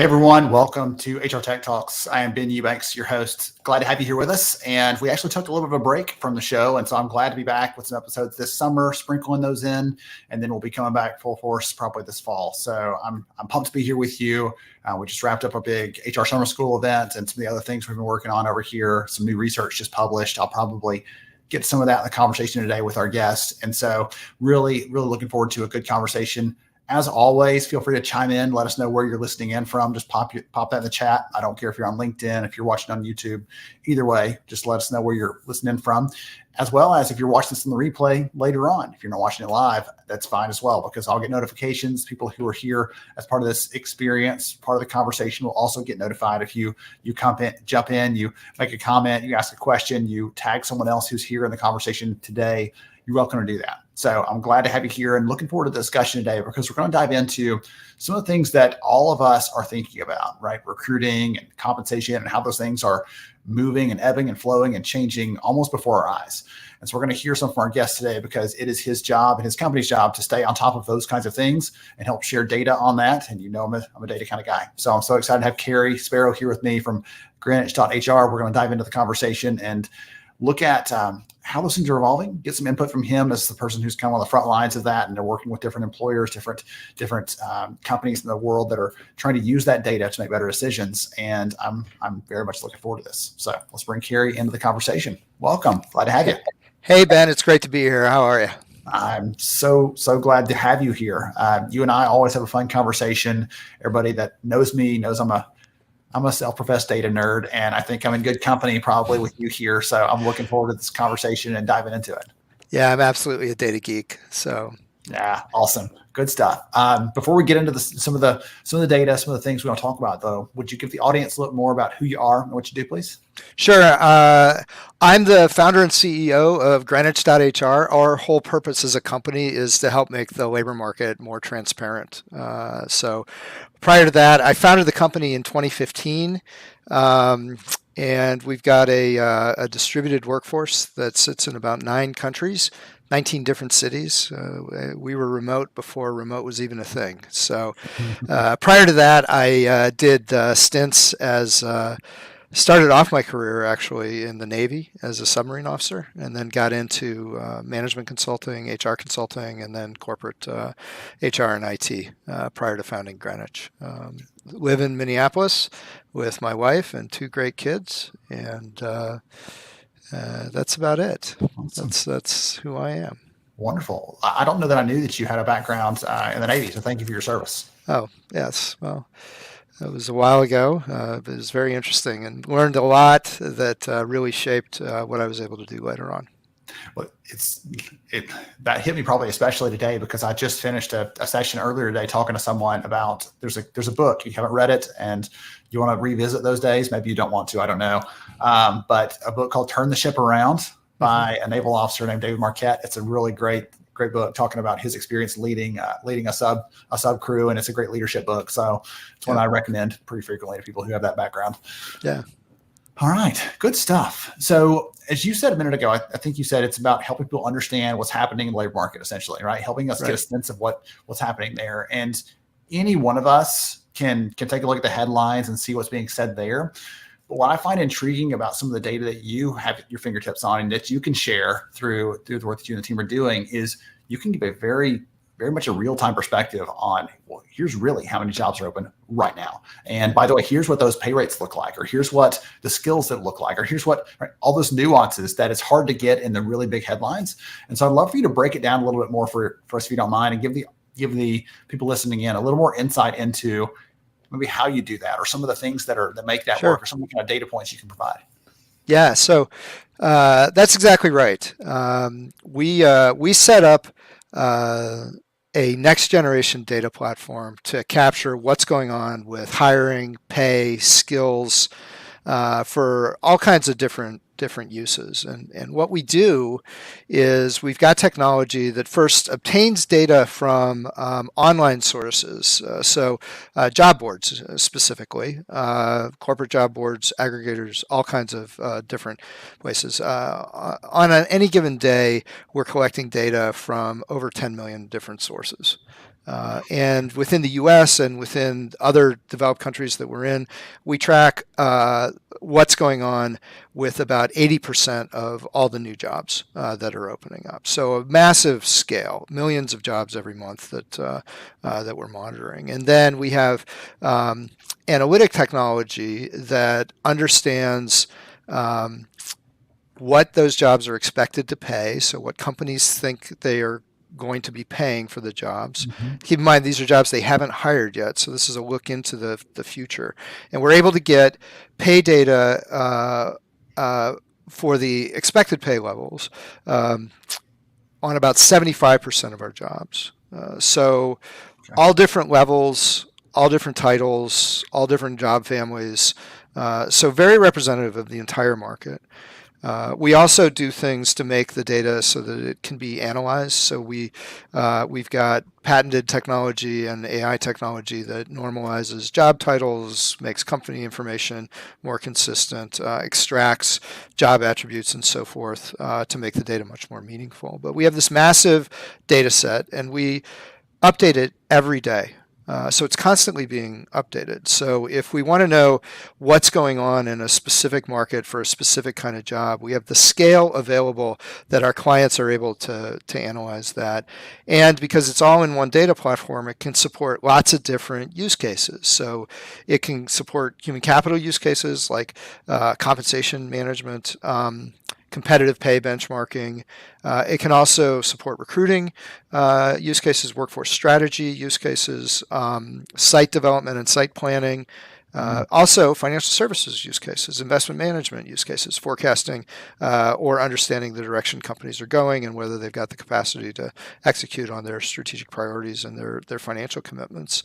everyone, welcome to HR Tech Talks. I am Ben Eubanks, your host. Glad to have you here with us. And we actually took a little bit of a break from the show. And so I'm glad to be back with some episodes this summer, sprinkling those in. And then we'll be coming back full force probably this fall. So I'm pumped to be here with you. We just wrapped up a big HR summer school event and some of the other things we've been working on over here. Some new research just published. I'll probably get some of that in the conversation today with our guest. And so really looking forward to a good conversation. As always, feel free to chime in. Let us know where you're listening in from. Just pop that in the chat. I don't care if you're on LinkedIn, if you're watching on YouTube. Either way, just let us know where you're listening from. As well as if you're watching this in the replay later on. If you're not watching it live, that's fine as well, because I'll get notifications. People who are here as part of this experience, part of the conversation, will also get notified if you jump in, you make a comment, you ask a question, you tag someone else who's here in the conversation today. You're welcome to do that. So I'm glad to have you here and looking forward to the discussion today, because we're going to dive into some of the things that all of us are thinking about, right? Recruiting and compensation and how those things are moving and ebbing and flowing and changing almost before our eyes. And so we're going to hear some from our guest today, because it is his job and his company's job to stay on top of those kinds of things and help share data on that. And you know, I'm a data kind of guy. So I'm so excited to have Cary Sparrow here with me from Greenwich.HR. We're going to dive into the conversation and look at how those things are evolving, get some input from him as the person who's kind of on the front lines of that. And they're working with different employers, different companies in the world that are trying to use that data to make better decisions. And I'm very much looking forward to this. So let's bring Cary into the conversation. Welcome. Glad to have you. Hey, Ben, it's great to be here. How are you? I'm so glad to have you here. You and I always have a fun conversation. Everybody that knows me knows I'm a self-professed data nerd, and I think I'm in good company probably with you here. So I'm looking forward to this conversation and diving into it. Yeah, I'm absolutely a data geek. So yeah, awesome. Good stuff. Before we get into some of the data, some of the things we want to talk about, though, would you give the audience a little more about who you are and what you do, please? Sure. I'm the founder and CEO of Greenwich.HR. Our whole purpose as a company is to help make the labor market more transparent. So prior to that, I founded the company in 2015. And we've got a distributed workforce that sits in about 9 countries, 19 different cities. We were remote before remote was even a thing. So prior to that, I did stints as started off my career actually in the Navy as a submarine officer, and then got into management consulting, HR consulting, and then corporate HR and IT prior to founding Greenwich. Live in Minneapolis with my wife and 2 great kids, and that's about it. Awesome. That's who I am. Wonderful. I don't know that I knew that you had a background in the Navy, so thank you for your service. Oh, yes. Well, that was a while ago. It was very interesting and learned a lot that really shaped what I was able to do later on. Well, that hit me probably especially today, because I just finished a session earlier today talking to someone about there's a book, you haven't read it and you want to revisit those days. Maybe you don't want to, I don't know. But a book called Turn the Ship Around by a naval officer named David Marquette. It's a really great book talking about his experience leading a sub crew, and it's a great leadership book. So it's one I recommend pretty frequently to people who have that background. Yeah. All right, good stuff. So as you said a minute ago, I think you said it's about helping people understand what's happening in the labor market, essentially, right? Helping us get a sense of what's happening there. And any one of us can take a look at the headlines and see what's being said there. But what I find intriguing about some of the data that you have at your fingertips on and that you can share through the work that you and the team are doing is you can give a very, very much a real-time perspective on, well, here's really how many jobs are open right now. And by the way, here's what those pay rates look like, or here's what the skills that look like, or here's what, right, all those nuances that it's hard to get in the really big headlines. And so I'd love for you to break it down a little bit more for us, if you don't mind, and give the people listening in a little more insight into maybe how you do that, or some of the things that make that work, or some kind of data points you can provide. Yeah, so that's exactly right. We set up a next generation data platform to capture what's going on with hiring, pay, skills for all kinds of different uses. And what we do is we've got technology that first obtains data from online sources. So job boards specifically, corporate job boards, aggregators, all kinds of different places. On any given day, we're collecting data from over 10 million different sources. And within the U.S. and within other developed countries that we're in, we track what's going on with about 80% of all the new jobs that are opening up. So a massive scale, millions of jobs every month that we're monitoring. And then we have analytic technology that understands what those jobs are expected to pay, so what companies think they are going to be paying for the jobs. Mm-hmm. Keep in mind, these are jobs they haven't hired yet, so this is a look into the future. And we're able to get pay data for the expected pay levels on about 75% of our jobs. So all different levels, all different titles, all different job families. So very representative of the entire market. We also do things to make the data so that it can be analyzed. So we've got patented technology and AI technology that normalizes job titles, makes company information more consistent, extracts job attributes and so forth to make the data much more meaningful. But we have this massive data set, and we update it every day. So it's constantly being updated. So if we want to know what's going on in a specific market for a specific kind of job, we have the scale available that our clients are able to analyze that. And because it's all in one data platform, it can support lots of different use cases. So it can support human capital use cases like compensation management, competitive pay benchmarking. It can also support recruiting use cases, workforce strategy use cases, site development and site planning. Also, financial services use cases, investment management use cases, forecasting or understanding the direction companies are going and whether they've got the capacity to execute on their strategic priorities and their financial commitments.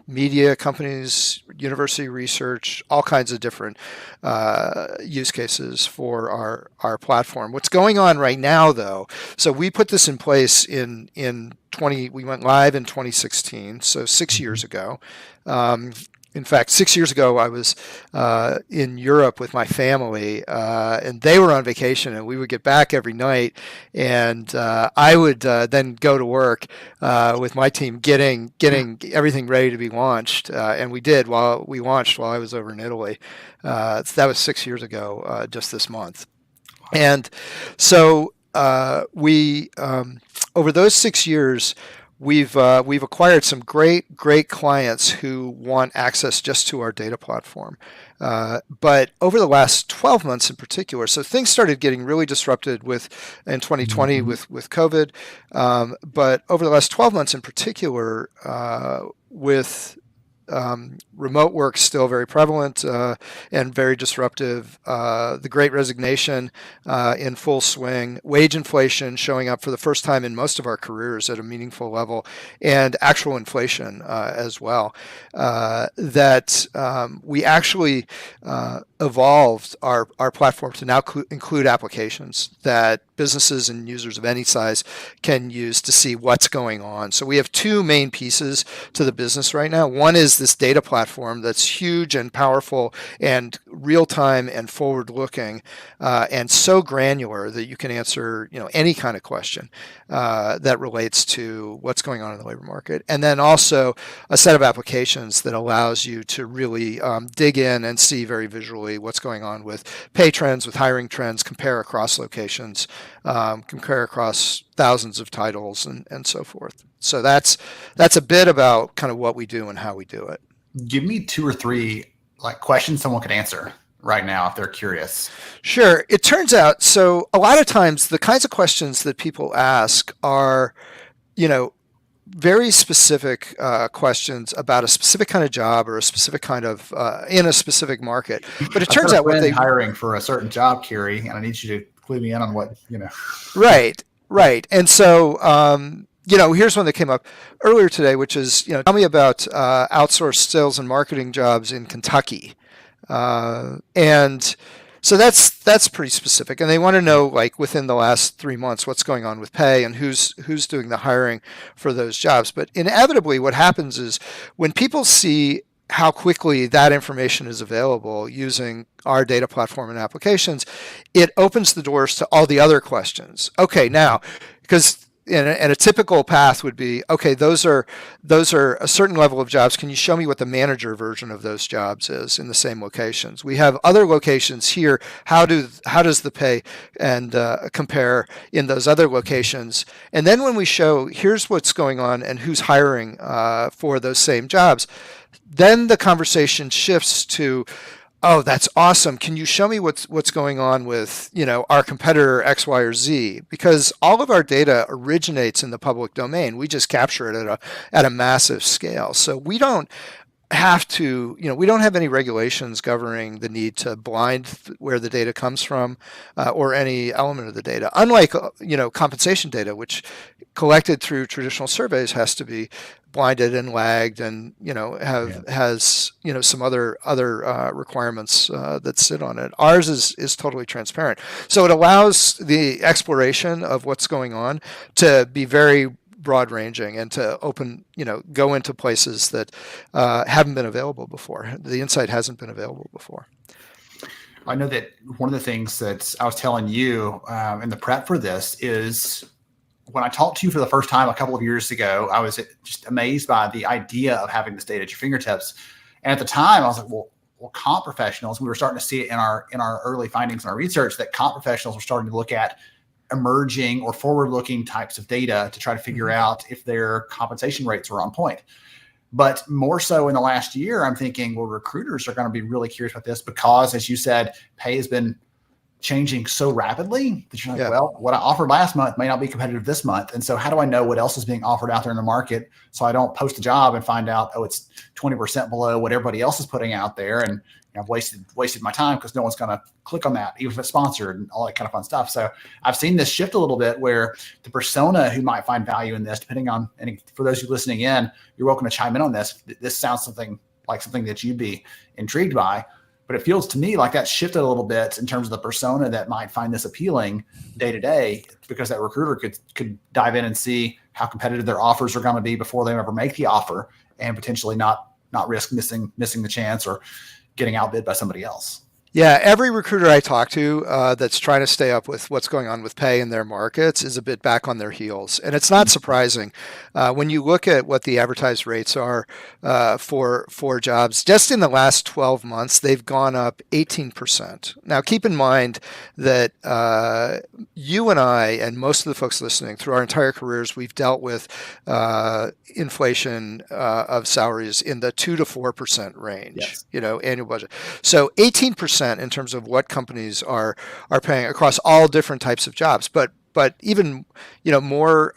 Media companies, university research, all kinds of different use cases for our platform. What's going on right now, though, so we put this in place in we went live in 2016, so 6 years ago. In fact, 6 years ago, I was in Europe with my family, and they were on vacation, and we would get back every night, and I would then go to work with my team getting everything ready to be launched, and we did while I was over in Italy. That was 6 years ago, just this month. And so we over those 6 years, we've acquired some great clients who want access just to our data platform. But over the last 12 months in particular, so things started getting really disrupted in 2020 with COVID. But over the last 12 months in particular, with remote work still very prevalent and very disruptive. The Great Resignation in full swing, wage inflation showing up for the first time in most of our careers at a meaningful level, and actual inflation as well. That we actually evolved our platform to now include applications that businesses and users of any size can use to see what's going on. So we have two main pieces to the business right now. One is this data platform that's huge and powerful and real-time and forward-looking and so granular that you can answer any kind of question that relates to what's going on in the labor market. And then also a set of applications that allows you to really dig in and see very visually what's going on with pay trends, with hiring trends, compare across locations, compare across thousands of titles and so forth. So that's a bit about kind of what we do and how we do it. Give me 2 or 3 questions someone could answer right now if they're curious. Sure. It turns out, so a lot of times the kinds of questions that people ask are, very specific questions about a specific kind of job or a specific kind of in a specific market. But it turns out what they hiring for a certain job, Cary, and I need you to clue me in on what Right. And so here's one that came up earlier today, which is tell me about outsourced sales and marketing jobs in Kentucky, and so that's pretty specific, and they want to know within the last 3 months what's going on with pay and who's doing the hiring for those jobs. But inevitably, what happens is when people see how quickly that information is available using our data platform and applications, it opens the doors to all the other questions. Okay, now, because and a typical path would be, okay, those are a certain level of jobs. Can you show me what the manager version of those jobs is in the same locations? We have other locations here. How does the pay and compare in those other locations? And then when we show here's what's going on and who's hiring for those same jobs, then the conversation shifts to, oh, that's awesome. Can you show me what's going on with, our competitor X, Y, or Z? Because all of our data originates in the public domain. We just capture it at a massive scale. So we don't have to, we don't have any regulations governing the need to blind where the data comes from or any element of the data. Unlike, compensation data, which collected through traditional surveys has to be blinded and lagged and, has, some other requirements that sit on it. Ours is totally transparent. So it allows the exploration of what's going on to be very broad ranging and to go into places that haven't been available before. The insight hasn't been available before. I know that one of the things that I was telling you in the prep for this is when I talked to you for the first time a couple of years ago, I was just amazed by the idea of having this data at your fingertips. And at the time I was like, well, comp professionals, we were starting to see it in our early findings in our research that comp professionals were starting to look at emerging or forward-looking types of data to try to figure out if their compensation rates were on point. But more so in the last year, I'm thinking, well, recruiters are going to be really curious about this because, as you said, pay has been changing so rapidly that you're like, well, what I offered last month may not be competitive this month. And so how do I know what else is being offered out there in the market so I don't post a job and find out, oh, it's 20% below what everybody else is putting out there. And I've wasted my time because no one's going to click on that, even if it's sponsored and all that kind of fun stuff. So I've seen this shift a little bit where the persona who might find value in this, depending on, and for those who are listening in, you're welcome to chime in on this. This sounds something that you'd be intrigued by. But it feels to me like that shifted a little bit in terms of the persona that might find this appealing day to day, because that recruiter could dive in and see how competitive their offers are going to be before they ever make the offer, and potentially not risk missing the chance or getting outbid by somebody else. Yeah, every recruiter I talk to that's trying to stay up with what's going on with pay in their markets is a bit back on their heels. And it's not surprising. When you look at what the advertised rates are for jobs, just in the last 12 months, they've gone up 18%. Now, keep in mind that you and I and most of the folks listening through our entire careers, we've dealt with inflation of salaries in the 2 to 4% range, yes. Annual budget. So 18% in terms of what companies are paying across all different types of jobs. But even more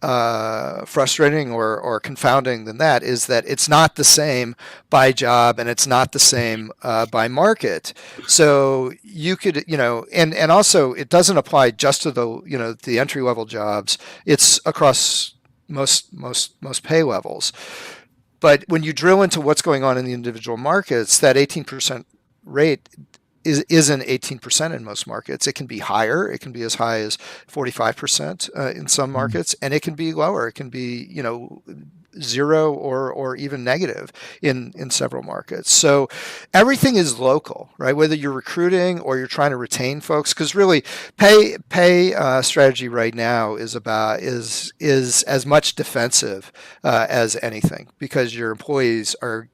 frustrating or confounding than that is that it's not the same by job and it's not the same by market. So you could, and also it doesn't apply just to the entry level jobs. It's across most pay levels. But when you drill into what's going on in the individual markets, that 18% rate isn't 18% in most markets. It can be higher. It can be as high as 45% in some markets, and it can be lower. It can be, 0 or even negative in several markets. So everything is local, right? Whether you're recruiting or you're trying to retain folks, because really pay strategy right now is as much defensive as anything, because your employees are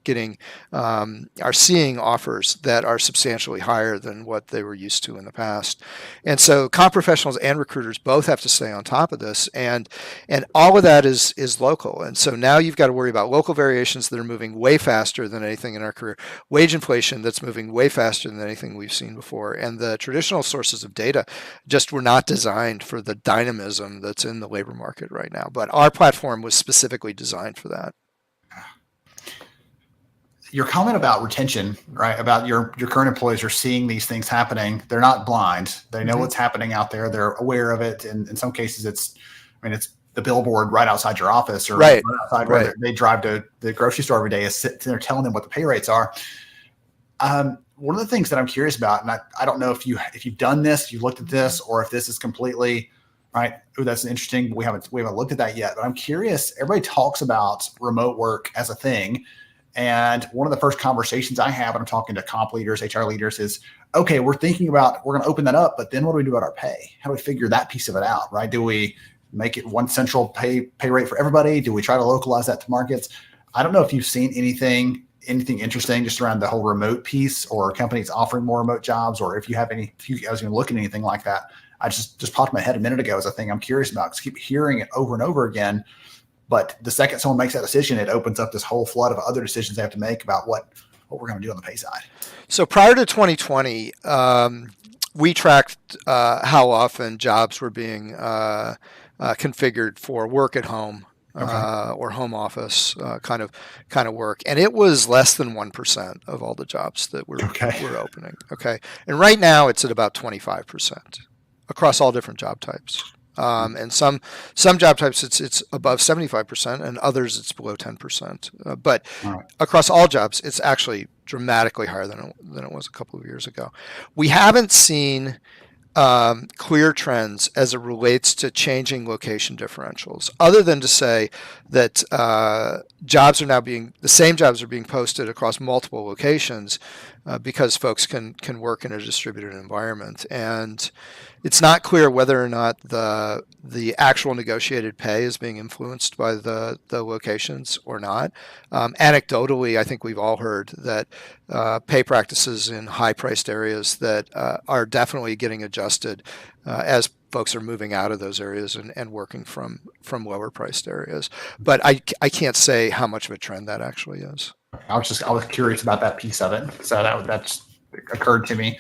seeing offers that are substantially higher than what they were used to in the past. And so comp professionals and recruiters both have to stay on top of this, and all of that is local. And so now you've got to worry about local variations that are moving way faster than anything in our career, wage inflation that's moving way faster than anything we've seen before. And the traditional sources of data just were not designed for the dynamism that's in the labor market right now. But our platform was specifically designed for that. Your comment about retention, right? About your current employees are seeing these things happening. They're not blind. They know what's happening out there. They're aware of it. And in some cases it's the billboard right outside your office, or right outside where they drive to the grocery store every day, is sitting there telling them what the pay rates are. One of the things that I'm curious about, and I don't know if you've done this, if you've looked at this, or if this is completely right. Oh, that's interesting. We haven't looked at that yet, but I'm curious. Everybody talks about remote work as a thing. And one of the first conversations I have when I'm talking to comp leaders, HR leaders is, okay, we're thinking about, we're going to open that up, but then what do we do about our pay? How do we figure that piece of it out, right? Do we make it one central pay rate for everybody? Do we try to localize that to markets? I don't know if you've seen anything interesting just around the whole remote piece, or companies offering more remote jobs, or if you guys even looking at anything like that. I just popped in my head a minute ago as a thing I'm curious about, because I keep hearing it over and over again. But the second someone makes that decision, it opens up this whole flood of other decisions they have to make about what we're going to do on the pay side. So prior to 2020, we tracked how often jobs were being configured for work at home. Or home office kind of work, and it was less than 1% of all the jobs that we're opening. Okay, and right now it's at about 25% across all different job types. And some job types it's above 75%, and others it's below 10%. But across all jobs, it's actually dramatically higher than it was a couple of years ago. We haven't seen clear trends as it relates to changing location differentials, other than to say that jobs are now the same jobs are being posted across multiple locations because folks can work in a distributed environment. And it's not clear whether or not the actual negotiated pay is being influenced by the locations or not. Anecdotally, I think we've all heard that pay practices in high-priced areas that are definitely getting adjusted as folks are moving out of those areas and working from lower-priced areas. But I can't say how much of a trend that actually is. I was curious about that piece of it, so that's occurred to me.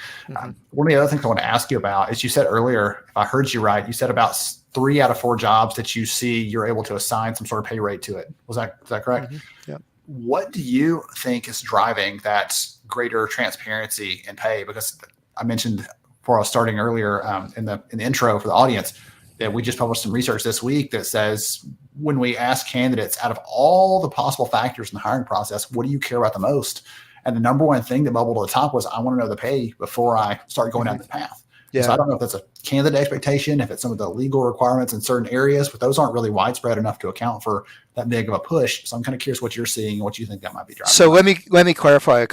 One of the other things I want to ask you about is, you said earlier, if I heard you right, you said about 3 out of 4 jobs that you see, you're able to assign some sort of pay rate to it. Is that correct? Yeah. What do you think is driving that greater transparency in pay? Because I mentioned before I was starting earlier in the intro for the audience that we just published some research this week that says, when we ask candidates, out of all the possible factors in the hiring process, what do you care about the most? And the number one thing that bubbled to the top was, I want to know the pay before I start going down the path. Yeah. So I don't know if that's a candidate expectation, if it's some of the legal requirements in certain areas, but those aren't really widespread enough to account for that big of a push. So I'm kind of curious what you're seeing and what you think that might be driving. So let me clarify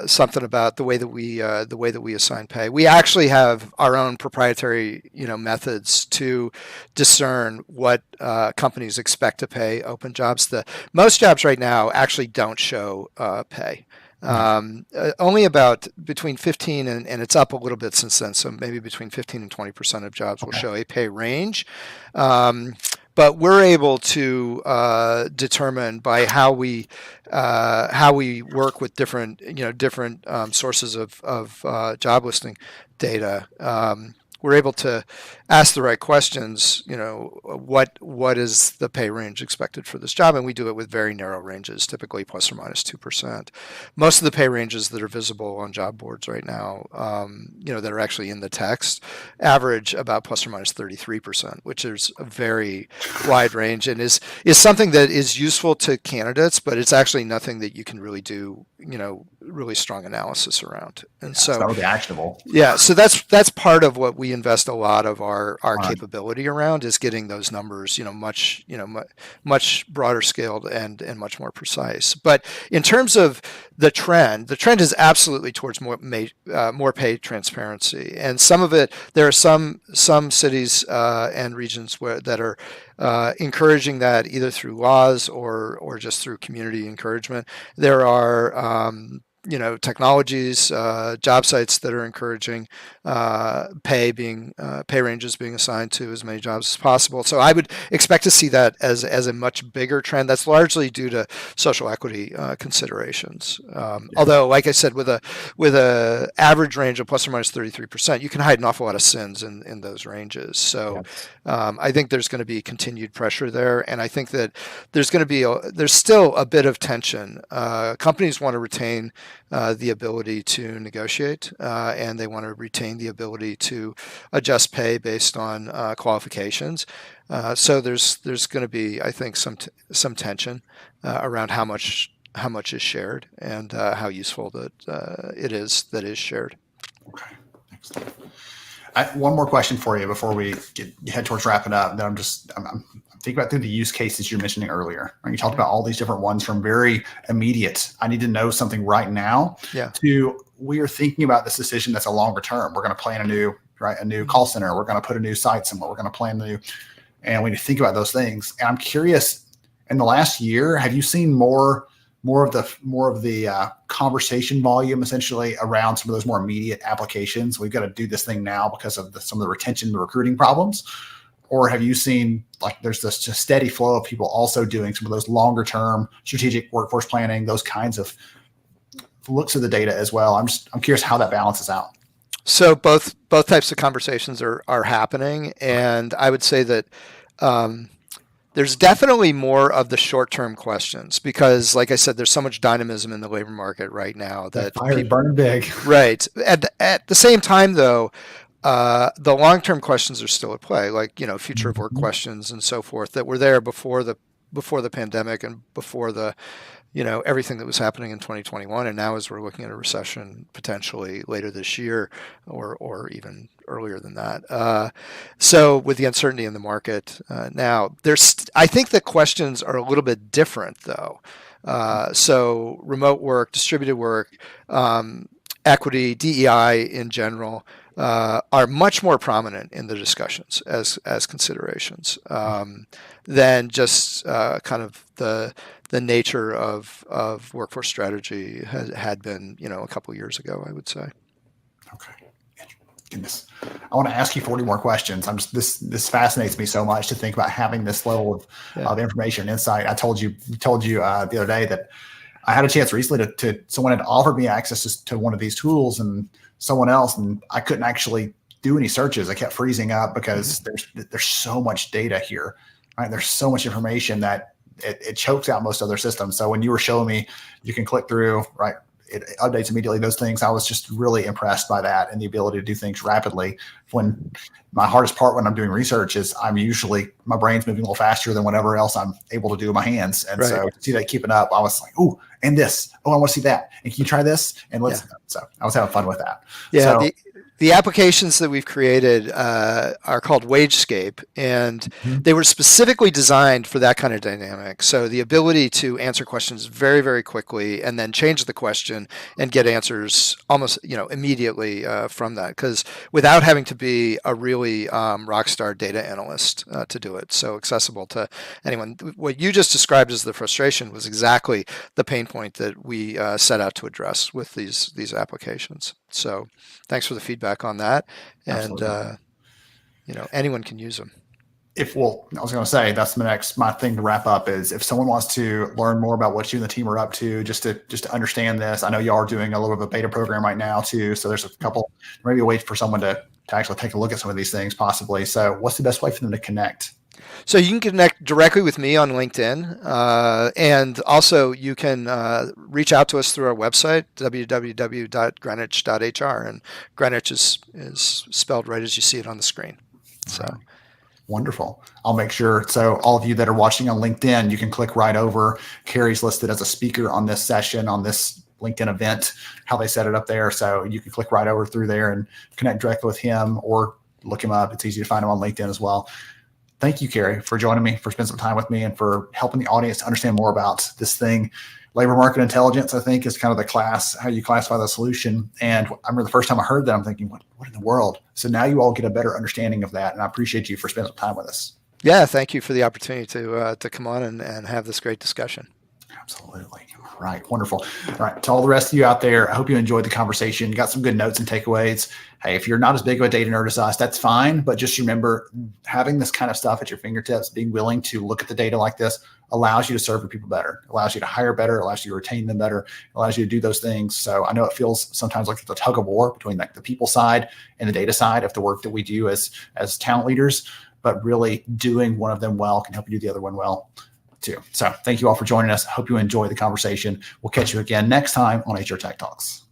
something about the way that we assign pay. We actually have our own proprietary methods to discern what companies expect to pay open jobs. Most jobs right now actually don't show pay. Only about between 15 and it's up a little bit since then. So maybe between 15 and 20% of jobs will show a pay range. But we're able to determine by how we work with different sources of job listing data. We're able to ask the right questions. What is the pay range expected for this job? And we do it with very narrow ranges, typically plus or minus 2%. Most of the pay ranges that are visible on job boards right now, that are actually in the text, average about plus or minus 33%, which is a very wide range and is something that is useful to candidates, but it's actually nothing that you can really do, really strong analysis around. And so that would be actionable. Yeah, so that's part of what we invest a lot of our capability around, is getting those numbers, much broader scaled and much more precise. But in terms of the trend is absolutely towards more pay transparency, and some of it, there are some cities and regions that are encouraging that either through laws or just through community encouragement. There are technologies, job sites that are encouraging pay ranges being assigned to as many jobs as possible. So I would expect to see that as a much bigger trend. That's largely due to social equity considerations. Although, like I said, with a average range of plus or minus 33%, you can hide an awful lot of sins in those ranges. So I think there's going to be continued pressure there, and I think that there's still a bit of tension. Companies want to retain the ability to negotiate, and they want to retain the ability to adjust pay based on qualifications. So there's going to be, I think, some tension around how much is shared and how useful that it is shared. Okay, excellent. One more question for you before we head towards wrapping up. Then I'm thinking about through the use cases you're mentioning earlier. Right? You talked about all these different ones from very immediate, I need to know something right now, to we are thinking about this decision that's a longer term. We're going to plan a new call center. We're going to put a new site somewhere. We're going to plan and we need to think about those things. And I'm curious, in the last year, have you seen more of the conversation volume essentially around some of those more immediate applications? We've got to do this thing now because of some of the retention, the recruiting problems. Or have you seen like there's this just steady flow of people also doing some of those longer term strategic workforce planning, those kinds of looks at the data as well? I'm curious how that balances out. So both types of conversations are happening, and I would say that there's definitely more of the short-term questions because, like I said, there's so much dynamism in the labor market right now that fire burning big. Right. At the same time, though, the long-term questions are still at play, like future of work questions and so forth that were there before the pandemic and before the everything that was happening in 2021, and now as we're looking at a recession potentially later this year, or even earlier than that. So with the uncertainty in the market now, I think the questions are a little bit different though. So remote work, distributed work, equity, DEI in general are much more prominent in the discussions as considerations than just kind of the nature of workforce strategy had been, a couple of years ago, I would say. Okay. Goodness. I want to ask you 40 more questions. This fascinates me so much to think about having this level of information and insight. I told you the other day that I had a chance recently to someone had offered me access to one of these tools and someone else, and I couldn't actually do any searches. I kept freezing up because there's so much data here, right? There's so much information that it chokes out most other systems. So when you were showing me, you can click through, right? It updates immediately, those things. I was just really impressed by that and the ability to do things rapidly. When my hardest part when I'm doing research is my brain's moving a little faster than whatever else I'm able to do with my hands. And so to see that keeping up, I was like, oh, and this, I want to see that. And can you try this? And so I was having fun with that. Yeah. So, the applications that we've created are called WageScape, and they were specifically designed for that kind of dynamic. So the ability to answer questions very, very quickly and then change the question and get answers almost, immediately from that. Because without having to be a really rock star data analyst to do it, so accessible to anyone. What you just described as the frustration was exactly the pain point that we set out to address with these applications. So thanks for the feedback on that. And, anyone can use them. I was going to say, that's my thing to wrap up is if someone wants to learn more about what you and the team are up to, just to understand this. I know you are doing a little bit of a beta program right now too. So there's maybe a way for someone to actually take a look at some of these things possibly. So what's the best way for them to connect? So you can connect directly with me on LinkedIn, and also you can reach out to us through our website, www.Greenwich.HR, and Greenwich is spelled right as you see it on the screen. So wonderful. I'll make sure. So all of you that are watching on LinkedIn, you can click right over. Cary's listed as a speaker on this session, on this LinkedIn event, how they set it up there. So you can click right over through there and connect directly with him or look him up. It's easy to find him on LinkedIn as well. Thank you, Cary, for joining me, for spending some time with me, and for helping the audience to understand more about this thing. Labor market intelligence, I think, is kind of how you classify the solution. And I remember the first time I heard that, I'm thinking, what in the world? So now you all get a better understanding of that. And I appreciate you for spending some time with us. Yeah, thank you for the opportunity to come on and have this great discussion. Absolutely. All right. Wonderful. All right. To all the rest of you out there, I hope you enjoyed the conversation. You got some good notes and takeaways. Hey, if you're not as big of a data nerd as us, that's fine. But just remember, having this kind of stuff at your fingertips, being willing to look at the data like this allows you to serve your people better, allows you to hire better, allows you to retain them better, allows you to do those things. So I know it feels sometimes like it's a tug of war between like the people side and the data side of the work that we do as talent leaders, but really doing one of them well can help you do the other one well too. So thank you all for joining us. I hope you enjoy the conversation. We'll catch you again next time on HR Tech Talks.